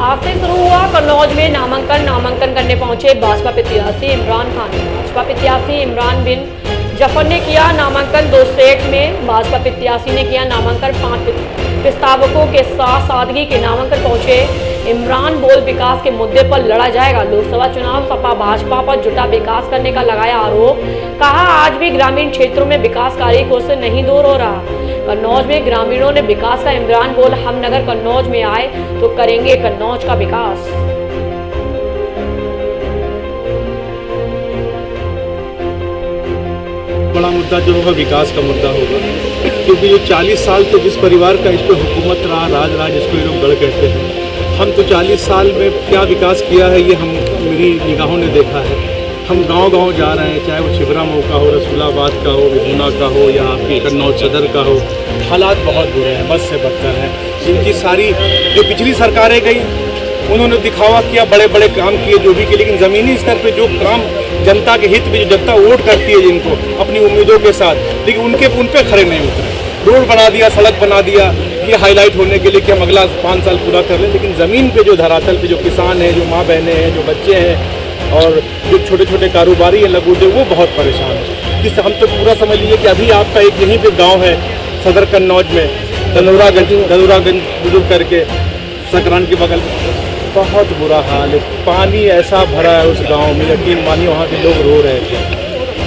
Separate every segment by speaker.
Speaker 1: आज से शुरू हुआ कन्नौज में नामांकन करने पहुंचे भाजपा प्रत्याशी इमरान खान। भाजपा प्रत्याशी इमरान बिन जफर ने किया नामांकन। 2 सेट में भाजपा प्रत्याशी ने किया नामांकन। 5 प्रस्तावकों के साथ सादगी के नामांकन पहुंचे इमरान। बोल विकास के मुद्दे पर लड़ा जाएगा लोकसभा चुनाव। सपा भाजपा पर जुटा विकास करने का लगाया आरोप। कहा आज भी ग्रामीण क्षेत्रों में विकास कार्य को से नहीं दूर हो रहा। कन्नौज में ग्रामीणों ने विकास का इमरान बोल हम नगर कन्नौज में आए तो करेंगे कन्नौज का विकास।
Speaker 2: बड़ा मुद्दा जो होगा विकास का मुद्दा होगा, क्योंकि जो 40 साल से जिस परिवार का इस पर हुकूमत रहा, राज जिसको ये लोग गढ़ कहते हैं, हम तो 40 साल में क्या विकास किया है ये मेरी निगाहों ने देखा है। हम गांव-गांव जा रहे हैं, चाहे वो छिबरा मऊ का हो, रसूलाबाद का हो, विधुना का हो या आपके कन्नौज सदर का हो, हालात बहुत बुरे हैं, बस से बदतर हैं। इनकी सारी जो पिछली सरकारें गई उन्होंने दिखावा किया, बड़े बड़े काम किए जो भी किए, लेकिन ज़मीनी स्तर पे जो काम जनता के हित में जो जनता वोट करती है जिनको अपनी उम्मीदों के साथ, लेकिन उन पे खड़े नहीं उतरे। रोड बना दिया, सड़क बना दिया, ये हाईलाइट होने के लिए कि हम अगला 5 साल पूरा कर लें, लेकिन ज़मीन पे जो धरातल पे जो किसान हैं, जो माँ बहनें हैं, जो बच्चे हैं और जो छोटे छोटे कारोबारी हैं लगूटे, वो बहुत परेशान हैं। जिससे हम तो पूरा समझ लीजिए कि अभी आपका एक यहीं पे गांव है सदर कन्नौज में, दनौरागंज बुजुर्ग करके संक्रांत के बगल में, बहुत बुरा हाल है। पानी ऐसा भरा है उस गांव में, यकीन मानिए वहाँ के लोग रो रहे थे,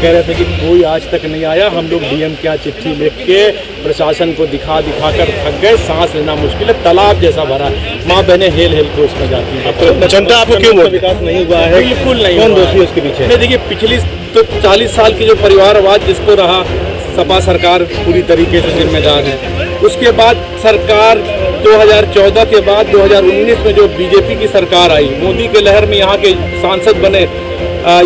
Speaker 2: कह रहे थे कि कोई आज तक नहीं आया। हम लोग डीएम के यहाँ चिट्ठी लिख के प्रशासन को दिखा कर थक गए, सांस लेना मुश्किल है, तालाब जैसा भरा है, माँ बहनें हेल के उसमें जाती हैं।
Speaker 3: जनता आपको क्यों
Speaker 2: विकास नहीं हुआ है? बिल्कुल नहीं।
Speaker 3: कौन दोषी है उसके पीछे?
Speaker 2: नहीं, देखिए पिछली तो 40 साल की जो परिवारवाद जिसको रहा, सपा सरकार पूरी तरीके से जिम्मेदार है। उसके बाद सरकार 2014 के बाद 2019 में जो बीजेपी की सरकार आई, मोदी के लहर में यहाँ के सांसद बने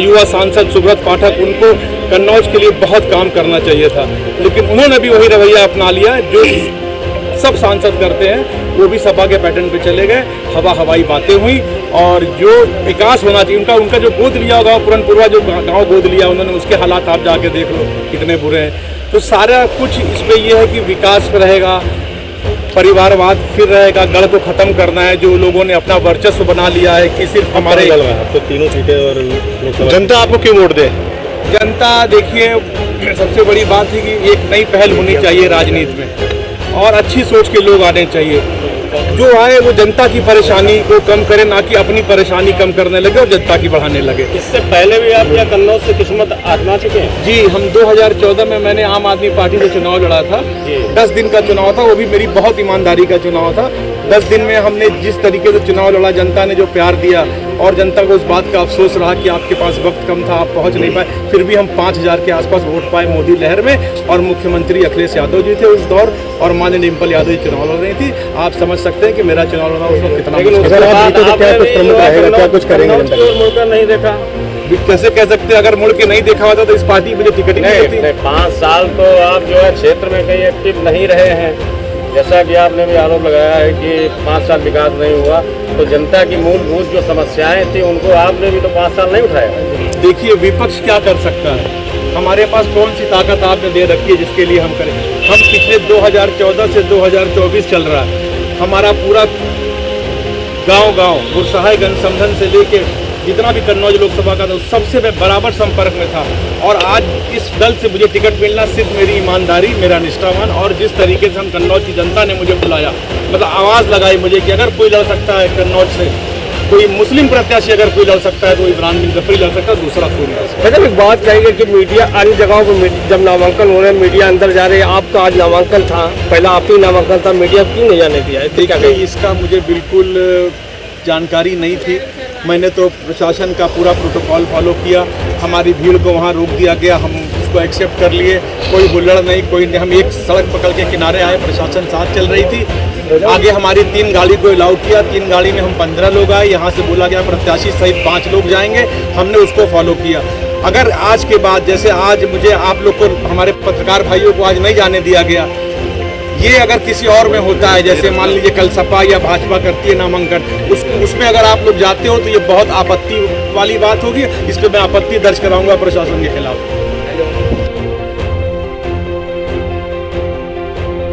Speaker 2: युवा सांसद सुब्रत पाठक, उनको कन्नौज के लिए बहुत काम करना चाहिए था, लेकिन उन्होंने भी वही रवैया अपना लिया जो सब सांसद करते हैं। वो भी सपा के पैटर्न पे चले गए, हवाई बातें हुई और जो विकास होना चाहिए उनका जो गोद लिया होगा पुरनपुरवा जो गाँव गोद लिया उन्होंने, उसके हालात आप जाके देख लो कितने बुरे हैं। तो सारा कुछ इसमें यह है कि विकास रहेगा, परिवारवाद फिर रहेगा, गढ़ को खत्म करना है जो लोगों ने अपना वर्चस्व बना लिया है कि सिर्फ हमारे
Speaker 3: तो तीनों सीटें। और जनता आपको क्यों वोट दे?
Speaker 2: जनता देखिए सबसे बड़ी बात है कि एक नई पहल होनी चाहिए राजनीति में और अच्छी सोच के लोग आने चाहिए। जो आए वो जनता की परेशानी को कम करे, ना कि अपनी परेशानी कम करने लगे और जनता की बढ़ाने लगे।
Speaker 3: इससे पहले भी आप क्या कन्नौज से किस्मत आजमा चुके हैं?
Speaker 2: जी, हम 2014 में मैंने आम आदमी पार्टी से चुनाव लड़ा था। 10 दिन का चुनाव था, वो भी मेरी बहुत ईमानदारी का चुनाव था। 10 दिन में हमने जिस तरीके से चुनाव लड़ा, जनता ने जो प्यार दिया और जनता को उस बात का अफसोस रहा कि आपके पास वक्त कम था, आप पहुंच नहीं पाए, फिर भी हम 5000 के आसपास वोट पाए मोदी लहर में। और मुख्यमंत्री अखिलेश यादव जी थे उस दौर और माननीय डिम्पल यादव जी चुनाव लड़ रही थी। आप समझ सकते हैं कि मेरा चुनाव लड़ना उस वक्त कितना
Speaker 3: क्या कुछ करेंगे? नहीं देखा,
Speaker 2: कैसे कह सकते हैं? अगर मुड़ के नहीं देखा होता तो इस पार्टी मुझे टिकट ही नहीं देती।
Speaker 3: 5 साल तो आप जो है क्षेत्र में कहीं एक्टिव नहीं रहे हैं, जैसा कि आपने भी आरोप लगाया है कि 5 साल विकास नहीं हुआ, तो जनता की मूलभूत जो समस्याएं थी उनको आपने भी तो 5 साल नहीं उठाया।
Speaker 2: देखिए विपक्ष क्या कर सकता है, हमारे पास कौन सी ताकत आपने दे रखी है जिसके लिए हम करें? हम पिछले 2014 से 2024 चल रहा है, हमारा पूरा गांव गुरसहायगंज समधन से लेके जितना भी कन्नौज लोकसभा का था सबसे मैं बराबर संपर्क में था। और आज इस दल से मुझे टिकट मिलना सिर्फ मेरी ईमानदारी, मेरा निष्ठावान और जिस तरीके से हम कन्नौज की जनता ने मुझे बुलाया, मतलब आवाज़ लगाई मुझे कि अगर कोई लड़ सकता है कन्नौज से, कोई मुस्लिम प्रत्याशी अगर कोई लड़ सकता है तो इमरान बिन जफर लड़ सकता है, दूसरा कोई नहीं लड़ सकता।
Speaker 3: मतलब एक बात चाहिए कि मीडिया अन्य जगहों पर जब नामांकन हो रहे हैं मीडिया अंदर जा रही है, आप तो आज नामांकन था, पहला आप ही नामांकन था, मीडिया क्यों नहीं जाने दिया? तरीका
Speaker 2: इसका मुझे बिल्कुल जानकारी नहीं थी। मैंने तो प्रशासन का पूरा प्रोटोकॉल फॉलो किया, हमारी भीड़ को वहाँ रोक दिया गया, हम उसको एक्सेप्ट कर लिए, कोई हुल्लड़ नहीं, कोई नहीं। हम एक सड़क पकड़ के किनारे आए, प्रशासन साथ चल रही थी, आगे हमारी 3 गाड़ी को अलाउ किया, 3 गाड़ी में हम 15 लोग आए, यहाँ से बोला गया प्रत्याशी सहित 5 लोग जाएंगे, हमने उसको फॉलो किया। अगर आज के बाद जैसे आज मुझे आप लोग को, हमारे पत्रकार भाइयों को आज नहीं जाने दिया गया, ये अगर किसी और में होता है, जैसे मान लीजिए कल सपा या भाजपा करती है नामांकन, उसमें अगर आप लोग जाते हो तो ये बहुत आपत्ति वाली बात होगी। इस पर मैं आपत्ति दर्ज कराऊंगा प्रशासन के खिलाफ।